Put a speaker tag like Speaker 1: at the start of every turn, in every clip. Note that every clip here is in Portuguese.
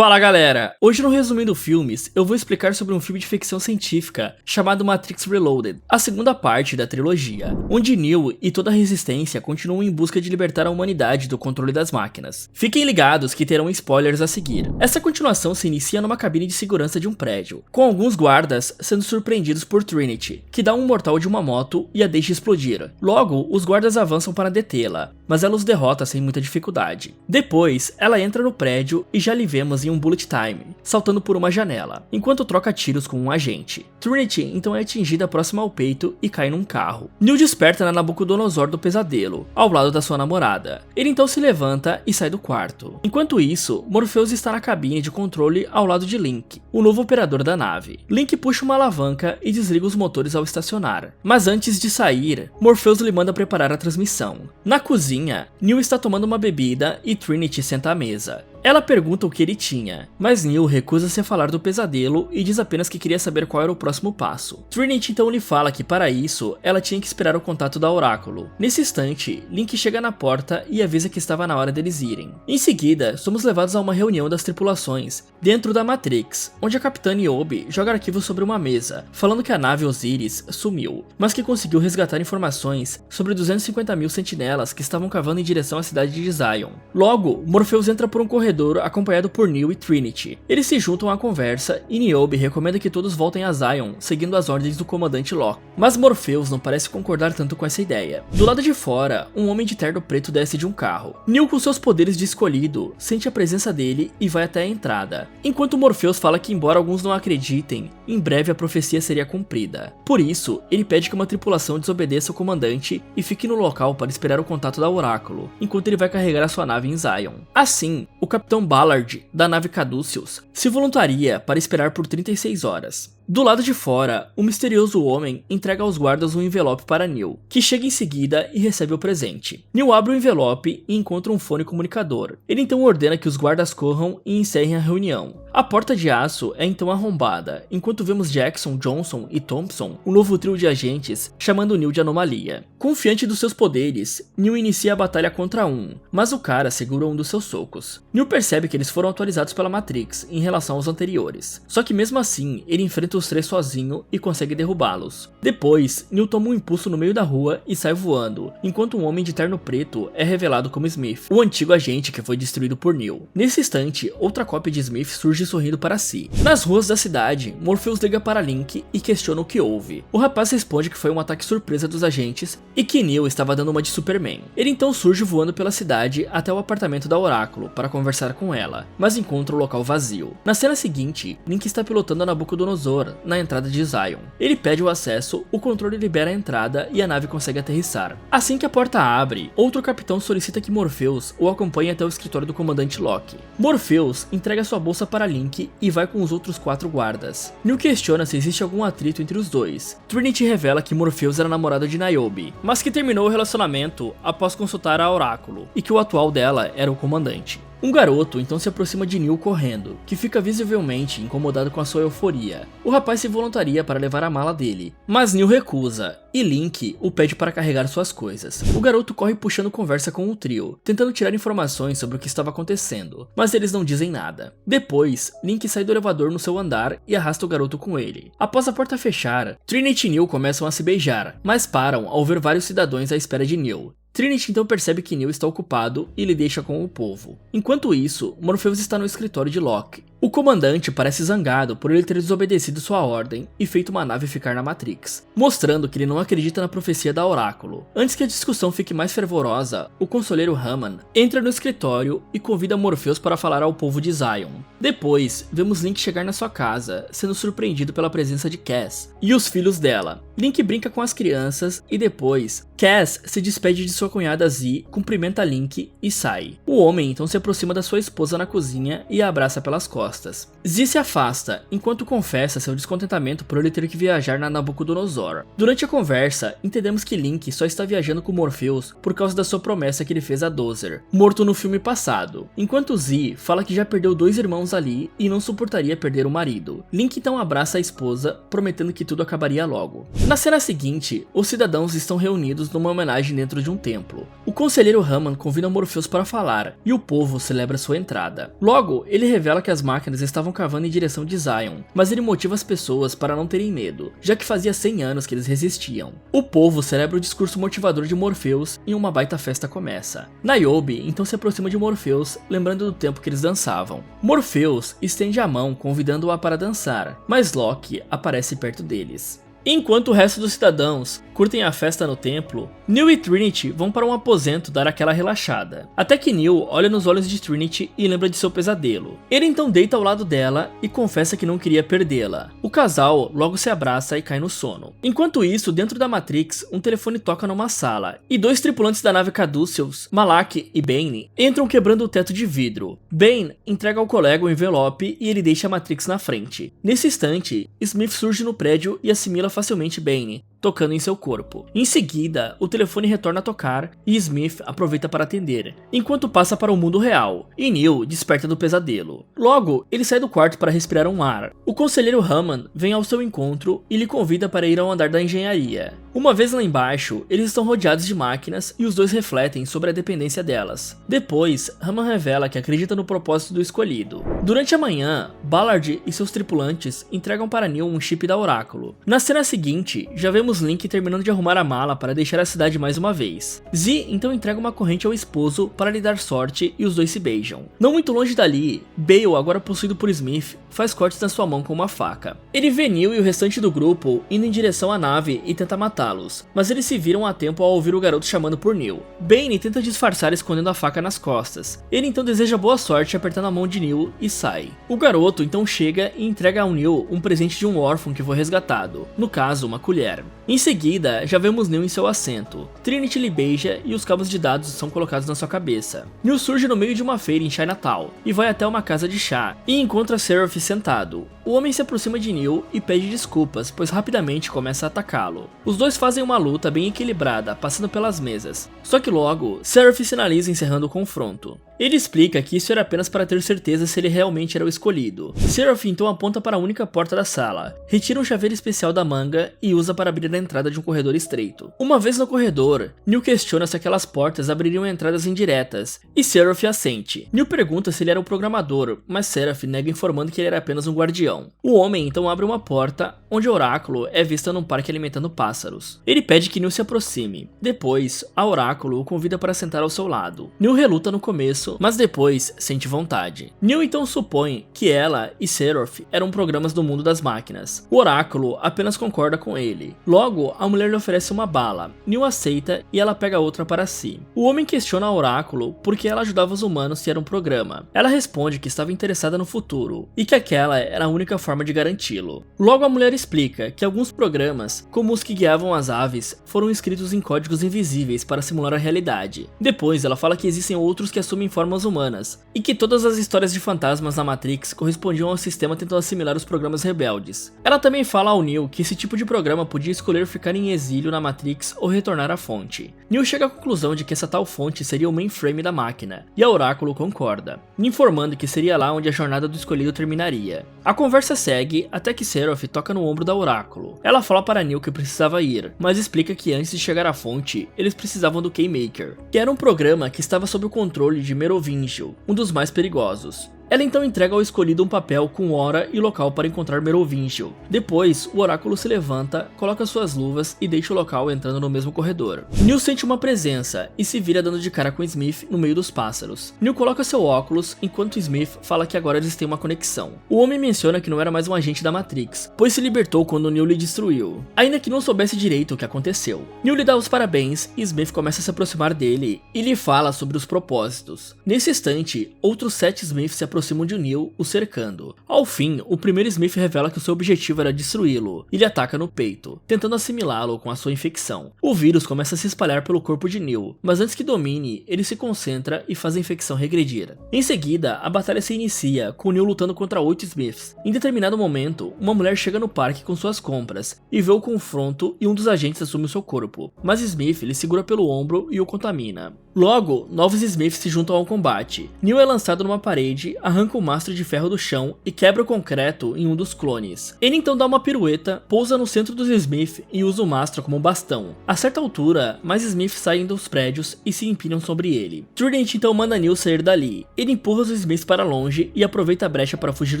Speaker 1: Fala galera! Hoje no Resumindo Filmes, eu vou explicar sobre um filme de ficção científica chamado Matrix Reloaded, a segunda parte da trilogia, onde Neo e toda a resistência continuam em busca de libertar a humanidade do controle das máquinas. Fiquem ligados que terão spoilers a seguir. Essa continuação se inicia numa cabine de segurança de um prédio, com alguns guardas sendo surpreendidos por Trinity, que dá um mortal de uma moto e a deixa explodir. Logo, os guardas avançam para detê-la, mas ela os derrota sem muita dificuldade. Depois, ela entra no prédio e já lhe vemos em um bullet time, saltando por uma janela, enquanto troca tiros com um agente. Trinity então é atingida próxima ao peito e cai num carro. Neo desperta na Nabucodonosor do pesadelo, ao lado da sua namorada. Ele então se levanta e sai do quarto. Enquanto isso, Morpheus está na cabine de controle ao lado de Link, o novo operador da nave. Link puxa uma alavanca e desliga os motores ao estacionar. Mas antes de sair, Morpheus lhe manda preparar a transmissão. Na cozinha, Neo está tomando uma bebida e Trinity senta à mesa. Ela pergunta o que ele tinha, mas Neo recusa-se a falar do pesadelo e diz apenas que queria saber qual era o próximo passo. Trinity então lhe fala que para isso, ela tinha que esperar o contato da Oráculo. Nesse instante, Link chega na porta e avisa que estava na hora deles irem. Em seguida, somos levados a uma reunião das tripulações, dentro da Matrix, onde a Capitã Niobe joga arquivos sobre uma mesa, falando que a nave Osiris sumiu, mas que conseguiu resgatar informações sobre 250 mil sentinelas que estavam cavando em direção à cidade de Zion. Logo, Morpheus entra por um corredor acompanhado por Neo e Trinity. Eles se juntam à conversa e Niobe recomenda que todos voltem a Zion, seguindo as ordens do comandante Locke. Mas Morpheus não parece concordar tanto com essa ideia. Do lado de fora, um homem de terno preto desce de um carro. Neo, com seus poderes de escolhido, sente a presença dele e vai até a entrada. Enquanto Morpheus fala que, embora alguns não acreditem, em breve a profecia seria cumprida. Por isso, ele pede que uma tripulação desobedeça o comandante e fique no local para esperar o contato da Oráculo, enquanto ele vai carregar a sua nave em Zion. Assim, o Capitão Ballard, da nave Caduceus, se voluntaria para esperar por 36 horas. Do lado de fora, o misterioso homem entrega aos guardas um envelope para Neo, que chega em seguida e recebe o presente. Neo abre o envelope e encontra um fone comunicador. Ele então ordena que os guardas corram e encerrem a reunião. A porta de aço é então arrombada, enquanto vemos Jackson, Johnson e Thompson, um novo trio de agentes, chamando Neo de anomalia. Confiante dos seus poderes, Neo inicia a batalha contra um, mas o cara segura um dos seus socos. Neo percebe que eles foram atualizados pela Matrix em relação aos anteriores, só que mesmo assim, ele enfrenta os três sozinho e consegue derrubá-los. Depois, Neo toma um impulso no meio da rua e sai voando, enquanto um homem de terno preto é revelado como Smith, o antigo agente que foi destruído por Neo. Nesse instante, outra cópia de Smith surge sorrindo para si. Nas ruas da cidade, Morpheus liga para Link e questiona o que houve. O rapaz responde que foi um ataque surpresa dos agentes e que Neo estava dando uma de Superman. Ele então surge voando pela cidade até o apartamento da Oráculo para conversar com ela, mas encontra o local vazio. Na cena seguinte, Link está pilotando a Nabucodonosor na entrada de Zion. Ele pede o acesso, o controle libera a entrada e a nave consegue aterrissar. Assim que a porta abre, outro capitão solicita que Morpheus o acompanhe até o escritório do comandante Locke. Morpheus entrega sua bolsa para Link e vai com os outros 4 guardas. Neo questiona se existe algum atrito entre os dois. Trinity revela que Morpheus era namorado de Niobe, mas que terminou o relacionamento após consultar a Oráculo, e que o atual dela era o comandante. Um garoto então se aproxima de Neo correndo, que fica visivelmente incomodado com a sua euforia. O rapaz se voluntaria para levar a mala dele, mas Neo recusa, e Link o pede para carregar suas coisas. O garoto corre puxando conversa com o trio, tentando tirar informações sobre o que estava acontecendo, mas eles não dizem nada. Depois, Link sai do elevador no seu andar e arrasta o garoto com ele. Após a porta fechar, Trinity e Neo começam a se beijar, mas param ao ver vários cidadãos à espera de Neo. Trinity então percebe que Neo está ocupado e lhe deixa com o povo. Enquanto isso, Morpheus está no escritório de Locke. O comandante parece zangado por ele ter desobedecido sua ordem e feito uma nave ficar na Matrix, mostrando que ele não acredita na profecia da Oráculo. Antes que a discussão fique mais fervorosa, o conselheiro Hammond entra no escritório e convida Morpheus para falar ao povo de Zion. Depois, vemos Link chegar na sua casa, sendo surpreendido pela presença de Cass e os filhos dela. Link brinca com as crianças e depois, Cass se despede de sua cunhada Z, cumprimenta Link e sai. O homem então se aproxima da sua esposa na cozinha e a abraça pelas costas. costas. Z se afasta, enquanto confessa seu descontentamento por ele ter que viajar na Nabucodonosor. Durante a conversa, entendemos que Link só está viajando com Morpheus por causa da sua promessa que ele fez a Dozer, morto no filme passado, enquanto Z fala que já perdeu 2 irmãos ali e não suportaria perder o marido. Link então abraça a esposa, prometendo que tudo acabaria logo. Na cena seguinte, os cidadãos estão reunidos numa homenagem dentro de um templo. O conselheiro Hammond convida Morpheus para falar, e o povo celebra sua entrada. Logo, ele revela que as máquinas estavam cavando em direção de Zion, mas ele motiva as pessoas para não terem medo, já que fazia 100 anos que eles resistiam. O povo celebra o discurso motivador de Morpheus e uma baita festa começa. Niobe então se aproxima de Morpheus, lembrando do tempo que eles dançavam. Morpheus estende a mão convidando-a para dançar, mas Loki aparece perto deles. Enquanto o resto dos cidadãos curtem a festa no templo, Neo e Trinity vão para um aposento dar aquela relaxada. Até que Neo olha nos olhos de Trinity e lembra de seu pesadelo. Ele então deita ao lado dela e confessa que não queria perdê-la. O casal logo se abraça e cai no sono. Enquanto isso, dentro da Matrix, um telefone toca numa sala, e 2 tripulantes da nave Caduceus, Malak e Bane, entram quebrando o teto de vidro. Bane entrega ao colega o envelope e ele deixa a Matrix na frente. Nesse instante, Smith surge no prédio e assimila facilmente Bane, tocando em seu corpo. Em seguida, o telefone retorna a tocar e Smith aproveita para atender, enquanto passa para o mundo real, e Neo desperta do pesadelo. Logo, ele sai do quarto para respirar um ar. O conselheiro Hammond vem ao seu encontro e lhe convida para ir ao andar da engenharia. Uma vez lá embaixo, eles estão rodeados de máquinas e os dois refletem sobre a dependência delas. Depois, Hammond revela que acredita no propósito do escolhido. Durante a manhã, Ballard e seus tripulantes entregam para Neo um chip da Oráculo. Na cena seguinte, já vemos Link terminando de arrumar a mala para deixar a cidade mais uma vez. Z então entrega uma corrente ao esposo para lhe dar sorte e os dois se beijam. Não muito longe dali, Bale, agora possuído por Smith, faz cortes na sua mão com uma faca. Ele vê Neo e o restante do grupo indo em direção à nave e tenta matá-los, mas eles se viram a tempo ao ouvir o garoto chamando por Neo. Bane tenta disfarçar escondendo a faca nas costas. Ele então deseja boa sorte apertando a mão de Neo e sai. O garoto então chega e entrega ao Neo um presente de um órfão que foi resgatado, no caso uma colher. Em seguida, já vemos Neo em seu assento. Trinity lhe beija e os cabos de dados são colocados na sua cabeça. Neo surge no meio de uma feira em Chinatown e vai até uma casa de chá e encontra Seraph sentado. O homem se aproxima de Neo e pede desculpas, pois rapidamente começa a atacá-lo. Os dois fazem uma luta bem equilibrada, passando pelas mesas. Só que logo, Seraph sinaliza encerrando o confronto. Ele explica que isso era apenas para ter certeza se ele realmente era o escolhido. Seraph então aponta para a única porta da sala, retira um chaveiro especial da manga e usa para abrir a entrada de um corredor estreito. Uma vez no corredor, Neo questiona se aquelas portas abririam entradas indiretas, e Seraph assente. Neo pergunta se ele era o programador, mas Seraph nega informando que ele era apenas um guardião. O homem então abre uma porta, onde a Oráculo é vista num parque alimentando pássaros. Ele pede que Neo se aproxime. Depois, a Oráculo o convida para sentar ao seu lado. Neo reluta no começo, mas depois sente vontade. Neo então supõe que ela e Seraph eram programas do mundo das máquinas. O Oráculo apenas concorda com ele. Logo, a mulher lhe oferece uma bala. Neo aceita e ela pega outra para si. O homem questiona a Oráculo porque ela ajudava os humanos se era um programa. Ela responde que estava interessada no futuro e que aquela era a única forma de garanti-lo. Logo, a mulher explica que alguns programas, como os que guiavam as aves, foram escritos em códigos invisíveis para simular a realidade. Depois, ela fala que existem outros que assumem formas humanas e que todas as histórias de fantasmas na Matrix correspondiam ao sistema tentando assimilar os programas rebeldes. Ela também fala ao Neo que esse tipo de programa podia escolher ficar em exílio na Matrix ou retornar à fonte. Neo chega à conclusão de que essa tal fonte seria o mainframe da máquina, e a Oráculo concorda, informando que seria lá onde a jornada do escolhido terminaria. A conversa segue até que Seraph toca no ombro da Oráculo. Ela fala para Neo que precisava ir, mas explica que antes de chegar à fonte, eles precisavam do Keymaker, que era um programa que estava sob o controle de Merovingian, um dos mais perigosos. Ela então entrega ao escolhido um papel com hora e local para encontrar Merovingian. Depois, o Oráculo se levanta, coloca suas luvas e deixa o local entrando no mesmo corredor. Neo sente uma presença e se vira dando de cara com Smith no meio dos pássaros. Neo coloca seu óculos, enquanto Smith fala que agora eles têm uma conexão. O homem menciona que não era mais um agente da Matrix, pois se libertou quando Neo lhe destruiu, ainda que não soubesse direito o que aconteceu. Neo lhe dá os parabéns e Smith começa a se aproximar dele e lhe fala sobre os propósitos. Nesse instante, outros 7 Smiths se aproximam aproximam de Neo, o cercando. Ao fim, o primeiro Smith revela que o seu objetivo era destruí-lo. Ele ataca no peito, tentando assimilá-lo com a sua infecção. O vírus começa a se espalhar pelo corpo de Neo, mas antes que domine, ele se concentra e faz a infecção regredir. Em seguida, a batalha se inicia, com Neo lutando contra 8 Smiths. Em determinado momento, uma mulher chega no parque com suas compras e vê o confronto e um dos agentes assume o seu corpo, mas Smith lhe segura pelo ombro e o contamina. Logo, novos Smiths se juntam ao combate. Neo é lançado numa parede, arranca o mastro de ferro do chão e quebra o concreto em um dos clones. Ele então dá uma pirueta, pousa no centro dos Smith e usa o mastro como bastão. A certa altura, mais Smiths saem dos prédios e se empinam sobre ele. Trident então manda Neo sair dali. Ele empurra os Smiths para longe e aproveita a brecha para fugir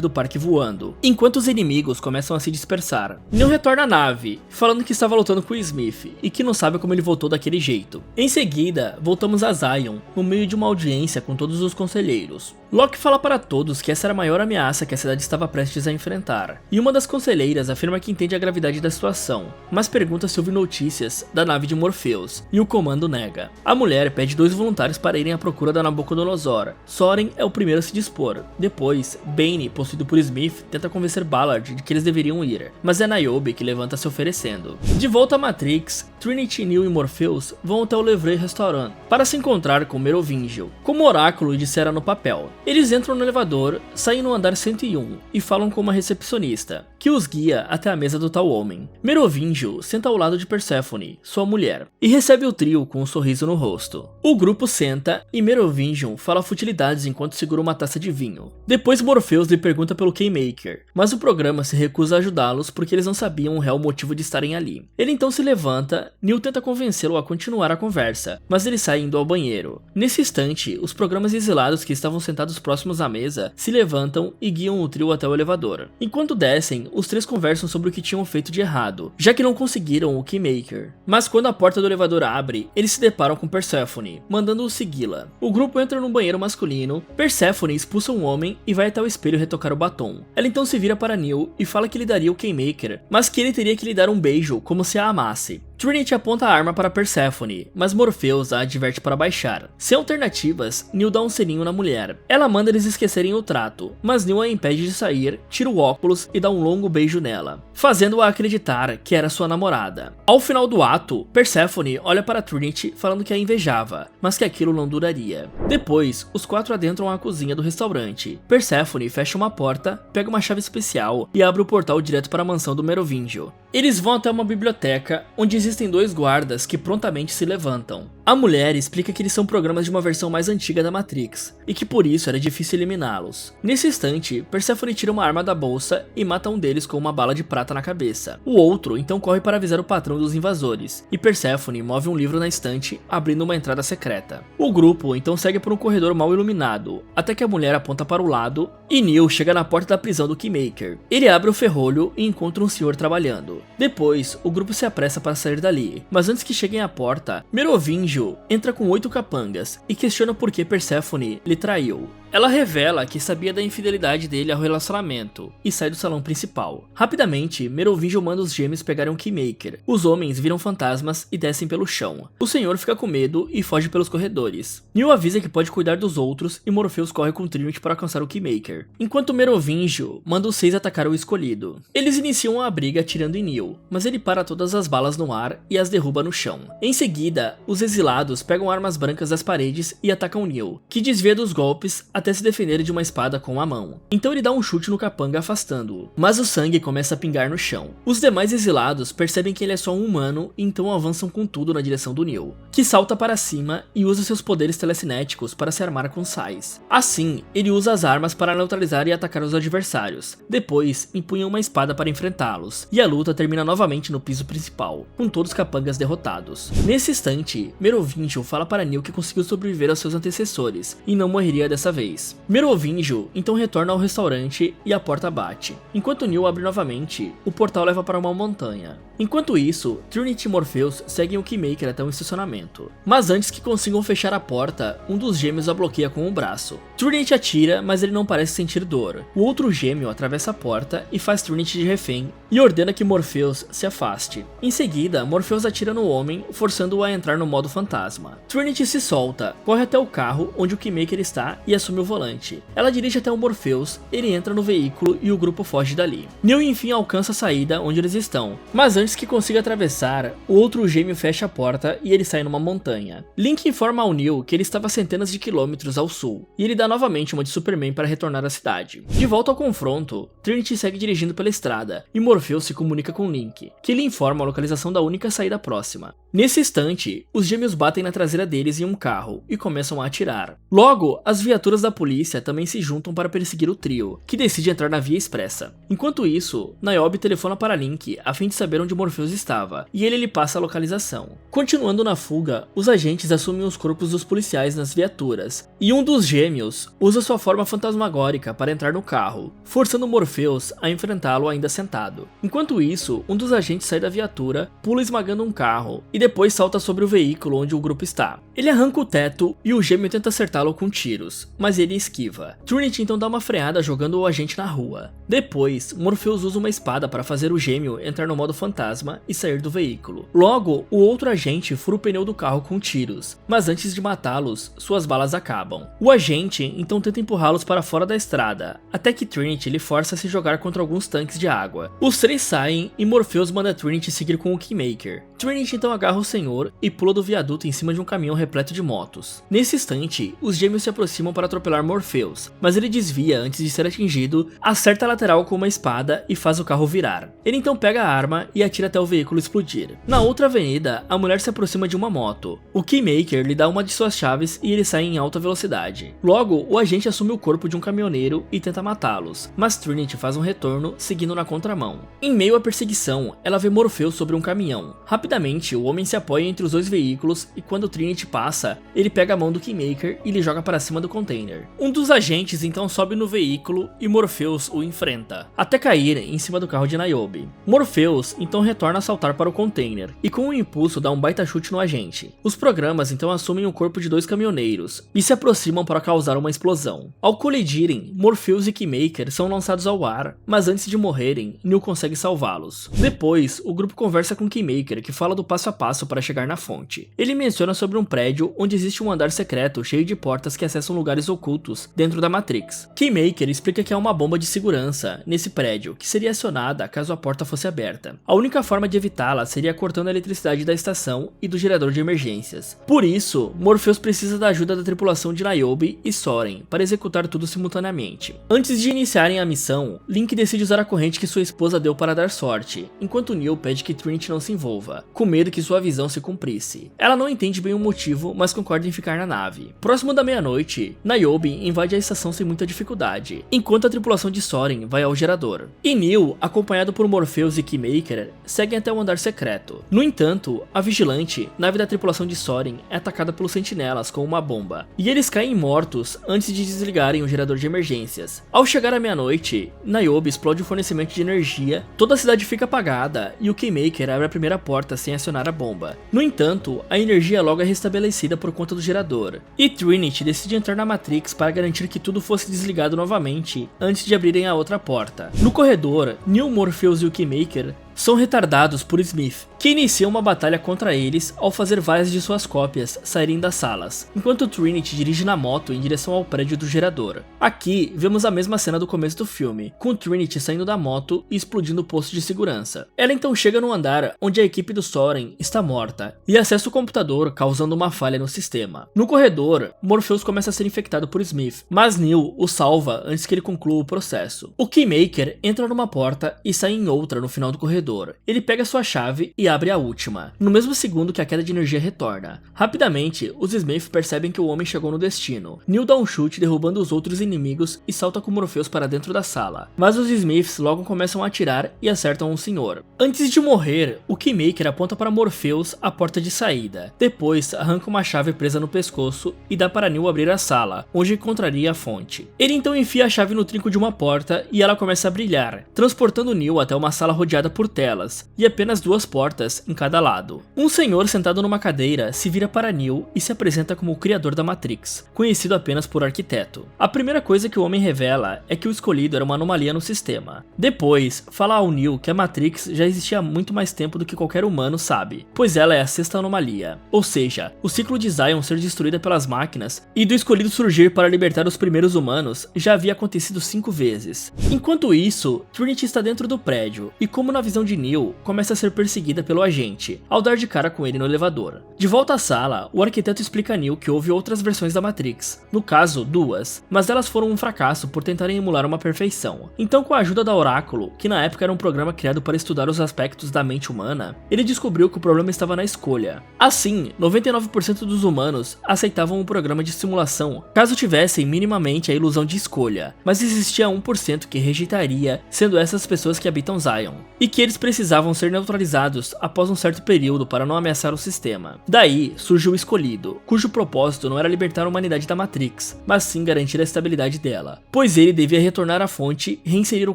Speaker 1: do parque voando, enquanto os inimigos começam a se dispersar. Neo retorna à nave, falando que estava lutando com o Smith e que não sabe como ele voltou daquele jeito. Em seguida, voltamos a Zion, no meio de uma audiência com todos os conselheiros. Locke fala para todos que essa era a maior ameaça que a cidade estava prestes a enfrentar, e uma das conselheiras afirma que entende a gravidade da situação, mas pergunta se houve notícias da nave de Morpheus, e o comando nega. A mulher pede 2 voluntários para irem à procura da Nabucodonosor. Soren é o primeiro a se dispor. Depois, Bane, possuído por Smith, tenta convencer Ballard de que eles deveriam ir, mas é Niobe que levanta se oferecendo. De volta à Matrix, Trinity, Neo e Morpheus vão até o Levray Restaurant para se encontrar com Merovingio, como o oráculo dissera no papel. Eles entram no elevador, saem no andar 101 e falam com uma recepcionista, que os guia até a mesa do tal homem. Merovingio senta ao lado de Persephone, sua mulher, e recebe o trio com um sorriso no rosto. O grupo senta e Merovingio fala futilidades enquanto segura uma taça de vinho. Depois Morpheus lhe pergunta pelo Keymaker, mas o programa se recusa a ajudá-los porque eles não sabiam o real motivo de estarem ali. Ele então se levanta, Neo tenta convencê-lo a continuar a conversa, mas ele sai indo ao banheiro. Nesse instante, os programas exilados que estavam sentados próximos à mesa se levantam e guiam o trio até o elevador. Enquanto descem, os 3 conversam sobre o que tinham feito de errado, já que não conseguiram o Keymaker. Mas quando a porta do elevador abre, eles se deparam com Persephone, mandando-o segui-la. O grupo entra num banheiro masculino, Persephone expulsa um homem e vai até o espelho retocar o batom. Ela então se vira para Neo e fala que lhe daria o Keymaker, mas que ele teria que lhe dar um beijo como se a amasse. Trinity aponta a arma para Persephone, mas Morpheus a adverte para baixar. Sem alternativas, Neo dá um selinho na mulher. Ela manda eles esquecerem o trato, mas Neo a impede de sair, tira o óculos e dá um longo beijo nela, fazendo-a acreditar que era sua namorada. Ao final do ato, Persephone olha para Trinity falando que a invejava, mas que aquilo não duraria. Depois, os 4 adentram a cozinha do restaurante. Persephone fecha uma porta, pega uma chave especial e abre o portal direto para a mansão do Merovingio. Eles vão até uma biblioteca, onde existem 2 guardas que prontamente se levantam. A mulher explica que eles são programas de uma versão mais antiga da Matrix, e que por isso era difícil eliminá-los. Nesse instante, Persephone tira uma arma da bolsa e mata um deles com uma bala de prata na cabeça. O outro então corre para avisar o patrão dos invasores, e Persephone move um livro na estante, abrindo uma entrada secreta. O grupo então segue por um corredor mal iluminado, até que a mulher aponta para o lado, e Neo chega na porta da prisão do Keymaker. Ele abre o ferrolho e encontra um senhor trabalhando. Depois, o grupo se apressa para sair dali, mas antes que cheguem à porta, Merovingio entra com 8 capangas e questiona por que Persephone lhe traiu. Ela revela que sabia da infidelidade dele ao relacionamento e sai do salão principal. Rapidamente, Merovingio manda os gêmeos pegarem um Keymaker. Os homens viram fantasmas e descem pelo chão. O senhor fica com medo e foge pelos corredores. Neo avisa que pode cuidar dos outros e Morpheus corre com Trinity para alcançar o Keymaker, enquanto Merovingio manda os 6 atacar o escolhido. Eles iniciam a briga atirando em Neo, mas ele para todas as balas no ar e as derruba no chão. Em seguida, os exilados pegam armas brancas das paredes e atacam Neo, que desvia dos golpes até se defender de uma espada com a mão. Então ele dá um chute no capanga afastando-o, mas o sangue começa a pingar no chão. Os demais exilados percebem que ele é só um humano e então avançam com tudo na direção do Neo, que salta para cima e usa seus poderes telecinéticos para se armar com sais. Assim, ele usa as armas para neutralizar e atacar os adversários. Depois, empunha uma espada para enfrentá-los, e a luta termina novamente no piso principal, com todos os capangas derrotados. Nesse instante, Merovingio fala para Neo que conseguiu sobreviver aos seus antecessores e não morreria dessa vez. Merovingio então retorna ao restaurante e a porta bate. Enquanto Neo abre novamente, o portal leva para uma montanha. Enquanto isso, Trinity e Morpheus seguem o Keymaker até um estacionamento. Mas antes que consigam fechar a porta, um dos gêmeos a bloqueia com o braço. Trinity atira, mas ele não parece sentir dor. O outro gêmeo atravessa a porta e faz Trinity de refém e ordena que Morpheus se afaste. Em seguida, Morpheus atira no homem, forçando-o a entrar no modo fantasma. Trinity se solta, corre até o carro onde o Keymaker está e assume assume o volante. Ela dirige até o Morpheus, ele entra no veículo e o grupo foge dali. Neo enfim alcança a saída onde eles estão, mas antes que consiga atravessar, o outro gêmeo fecha a porta e ele sai numa montanha. Link informa ao Neo que ele estava centenas de quilômetros ao sul, e ele dá novamente uma de Superman para retornar à cidade. De volta ao confronto, Trinity segue dirigindo pela estrada, e Morpheus se comunica com Link, que lhe informa a localização da única saída próxima. Nesse instante, os gêmeos batem na traseira deles em um carro, e começam a atirar. Logo, as viaturas da polícia também se juntam para perseguir o trio, que decide entrar na via expressa. Enquanto isso, Niobe telefona para Link a fim de saber onde Morpheus estava, e ele lhe passa a localização. Continuando na fuga, os agentes assumem os corpos dos policiais nas viaturas, e um dos gêmeos usa sua forma fantasmagórica para entrar no carro, forçando Morpheus a enfrentá-lo ainda sentado. Enquanto isso, um dos agentes sai da viatura, pula esmagando um carro, e depois salta sobre o veículo onde o grupo está. Ele arranca o teto e o gêmeo tenta acertá-lo com tiros, mas ele esquiva. Trinity então dá uma freada jogando o agente na rua. Depois, Morpheus usa uma espada para fazer o gêmeo entrar no modo fantasma e sair do veículo. Logo, o outro agente fura o pneu do carro com tiros, mas antes de matá-los, suas balas acabam. O agente então tenta empurrá-los para fora da estrada, até que Trinity lhe força a se jogar contra alguns tanques de água. Os três saem e Morpheus manda Trinity seguir com o Keymaker. Trinity então agarra o senhor e pula do viaduto em cima de um caminhão repleto de motos. Nesse instante, os gêmeos se aproximam para atropelar Morpheus, mas ele desvia antes de ser atingido, acerta a lateral com uma espada e faz o carro virar. Ele então pega a arma e atira até o veículo explodir. Na outra avenida, a mulher se aproxima de uma moto. O Keymaker lhe dá uma de suas chaves e ele sai em alta velocidade. Logo, o agente assume o corpo de um caminhoneiro e tenta matá-los, mas Trinity faz um retorno, seguindo na contramão. Em meio à perseguição, ela vê Morpheus sobre um caminhão. Rapidamente, o homem se apoia entre os dois veículos e quando Trinity passa, ele pega a mão do Keymaker e lhe joga para cima do container. Um dos agentes então sobe no veículo e Morpheus o enfrenta, até cair em cima do carro de Niobe. Morpheus então retorna a saltar para o container e com um impulso dá um baita chute no agente. Os programas então assumem o corpo de dois caminhoneiros e se aproximam para causar uma explosão. Ao colidirem, Morpheus e Keymaker são lançados ao ar, mas antes de morrerem, Neo consegue salvá-los. Depois, o grupo conversa com Keymaker, que fala do passo a passo para chegar na fonte. Ele menciona sobre um prédio onde existe um andar secreto cheio de portas que acessam lugares ocultos dentro da Matrix. Keymaker explica que há uma bomba de segurança nesse prédio, que seria acionada caso a porta fosse aberta. A única forma de evitá-la seria cortando a eletricidade da estação e do gerador de emergências. Por isso, Morpheus precisa da ajuda da tripulação de Niobe e Soren para executar tudo simultaneamente. Antes de iniciarem a missão, Link decide usar a corrente que sua esposa deu para dar sorte, enquanto Neo pede que Trinity não se envolva, com medo que sua visão se cumprisse. Ela não entende bem o motivo, mas concorda em ficar na nave. Próximo da meia-noite, Niobe invade a estação sem muita dificuldade, enquanto a tripulação de Soren vai ao gerador. E Neo, acompanhado por Morpheus e Keymaker, seguem até o andar secreto. No entanto, a Vigilante, nave da tripulação de Soren, é atacada pelos sentinelas com uma bomba, e eles caem mortos antes de desligarem o gerador de emergências. Ao chegar à meia-noite, Niobe explode o fornecimento de energia, toda a cidade fica apagada e o Keymaker abre a primeira porta sem acionar a bomba. No entanto, a energia logo é restabelecida por conta do gerador, e Trinity decide entrar na Matrix para garantir que tudo fosse desligado novamente antes de abrirem a outra porta. No corredor, Neo, Morpheus e o Keymaker são retardados por Smith, que inicia uma batalha contra eles ao fazer várias de suas cópias saírem das salas, enquanto Trinity dirige na moto em direção ao prédio do gerador. Aqui, vemos a mesma cena do começo do filme, com Trinity saindo da moto e explodindo o posto de segurança. Ela então chega no andar onde a equipe do Soren está morta, e acessa o computador causando uma falha no sistema. No corredor, Morpheus começa a ser infectado por Smith, mas Neo o salva antes que ele conclua o processo. O Keymaker entra numa porta e sai em outra no final do corredor. Ele pega sua chave e abre a última, no mesmo segundo que a queda de energia retorna. Rapidamente, os Smith percebem que o homem chegou no destino. Neo dá um chute derrubando os outros inimigos e salta com Morpheus para dentro da sala, mas os Smiths logo começam a atirar e acertam um senhor. Antes de morrer, o Keymaker aponta para Morpheus a porta de saída. Depois, arranca uma chave presa no pescoço e dá para Neo abrir a sala, onde encontraria a fonte. Ele então enfia a chave no trinco de uma porta e ela começa a brilhar, transportando Neo até uma sala rodeada por telas, e apenas 2 portas em cada lado. Um senhor sentado numa cadeira se vira para Neo e se apresenta como o criador da Matrix, conhecido apenas por arquiteto. A primeira coisa que o homem revela é que o escolhido era uma anomalia no sistema. Depois, fala ao Neo que a Matrix já existia há muito mais tempo do que qualquer humano sabe, pois ela é a 6ª anomalia, ou seja, o ciclo de Zion ser destruída pelas máquinas e do escolhido surgir para libertar os primeiros humanos já havia acontecido 5 vezes. Enquanto isso, Trinity está dentro do prédio e, como na visão de Neo, começa a ser perseguida pelo agente, ao dar de cara com ele no elevador. De volta à sala, o arquiteto explica a Neo que houve outras versões da Matrix, no caso 2, mas elas foram um fracasso por tentarem emular uma perfeição. Então, com a ajuda da Oráculo, que na época era um programa criado para estudar os aspectos da mente humana, ele descobriu que o problema estava na escolha. Assim, 99% dos humanos aceitavam o programa de simulação caso tivessem minimamente a ilusão de escolha, mas existia 1% que rejeitaria, sendo essas pessoas que habitam Zion, e que eles precisavam ser neutralizados após um certo período para não ameaçar o sistema. Daí surgiu o escolhido, cujo propósito não era libertar a humanidade da Matrix, mas sim garantir a estabilidade dela, pois ele devia retornar à fonte e reinserir o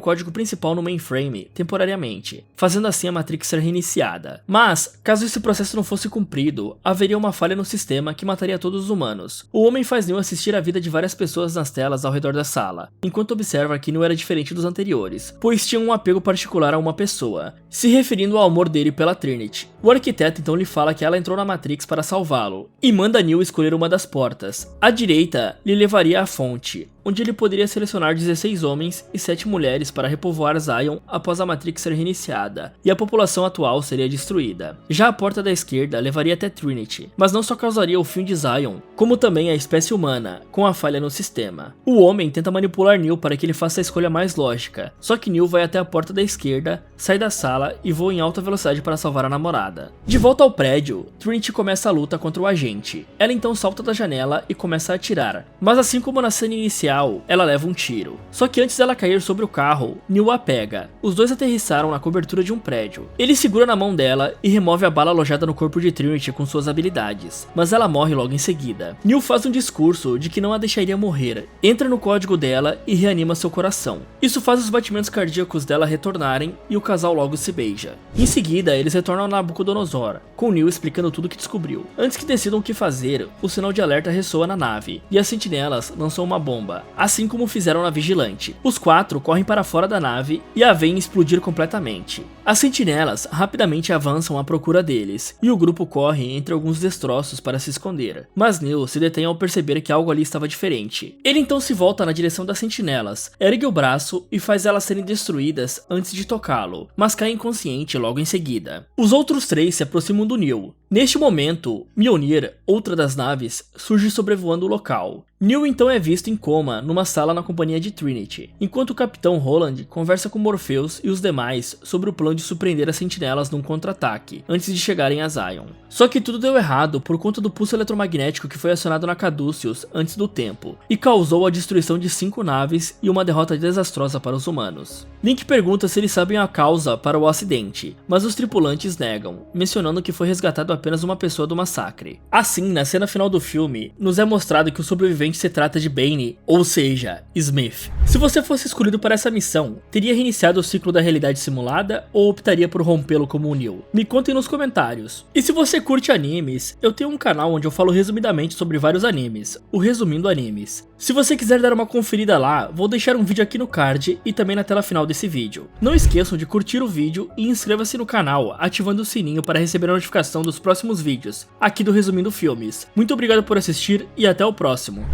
Speaker 1: código principal no mainframe temporariamente, fazendo assim a Matrix ser reiniciada. Mas, caso esse processo não fosse cumprido, haveria uma falha no sistema que mataria todos os humanos. O homem faz Neo assistir a vida de várias pessoas nas telas ao redor da sala, enquanto observa que Neo era diferente dos anteriores, pois tinha um apego particular a uma pessoa, se referindo ao amor dele pela Trinity. O arquiteto então lhe fala que ela entrou na Matrix para salvá-lo, e manda Neo escolher uma das portas. A direita lhe levaria à fonte, onde ele poderia selecionar 16 homens e 7 mulheres para repovoar Zion após a Matrix ser reiniciada, e a população atual seria destruída. Já a porta da esquerda levaria até Trinity, mas não só causaria o fim de Zion, como também a espécie humana, com a falha no sistema. O homem tenta manipular Neo para que ele faça a escolha mais lógica, só que Neo vai até a porta da esquerda, sai da sala e voa em alta velocidade para salvar a namorada. De volta ao prédio, Trinity começa a luta contra o agente. Ela então salta da janela e começa a atirar, mas assim como na cena inicial, ela leva um tiro. Só que antes dela cair sobre o carro, Neo a pega. Os dois aterrissaram na cobertura de um prédio. Ele segura na mão dela e remove a bala alojada no corpo de Trinity com suas habilidades, mas ela morre logo em seguida. Neo faz um discurso de que não a deixaria morrer, entra no código dela e reanima seu coração. Isso faz os batimentos cardíacos dela retornarem e o casal logo se beija. Em seguida, eles retornam a Nabucodonosor, com Neo explicando tudo o que descobriu. Antes que decidam o que fazer, o sinal de alerta ressoa na nave, e as sentinelas lançam uma bomba, assim como fizeram na Vigilante. Os 4 correm para fora da nave e a veem explodir completamente. As sentinelas rapidamente avançam à procura deles, e o grupo corre entre alguns destroços para se esconder. Mas Neo se detém ao perceber que algo ali estava diferente. Ele então se volta na direção das sentinelas, ergue o braço e faz elas serem destruídas antes de tocá-lo, mas cai inconsciente logo em seguida. Os outros 3 se aproximam do Neo. Neste momento, Mjolnir, outra das naves, surge sobrevoando o local. Neo então é visto em coma numa sala na companhia de Trinity, enquanto o Capitão Roland conversa com Morpheus e os demais sobre o plano de surpreender as sentinelas num contra-ataque, antes de chegarem a Zion. Só que tudo deu errado por conta do pulso eletromagnético que foi acionado na Caduceus antes do tempo, e causou a destruição de 5 naves e uma derrota desastrosa para os humanos. Link pergunta se eles sabem a causa para o acidente, mas os tripulantes negam, mencionando que foi resgatado apenas uma pessoa do massacre. Assim, na cena final do filme, nos é mostrado que o sobrevivente se trata de Bane, ou seja, Smith. Se você fosse escolhido para essa missão, teria reiniciado o ciclo da realidade simulada ou optaria por rompê-lo como o Neo? Me contem nos comentários. E se você curte animes, eu tenho um canal onde eu falo resumidamente sobre vários animes, o Resumindo Animes. Se você quiser dar uma conferida lá, vou deixar um vídeo aqui no card e também na tela final desse vídeo. Não esqueçam de curtir o vídeo e inscreva-se no canal, ativando o sininho para receber a notificação dos próximos vídeos, aqui do Resumindo Filmes. Muito obrigado por assistir e até o próximo.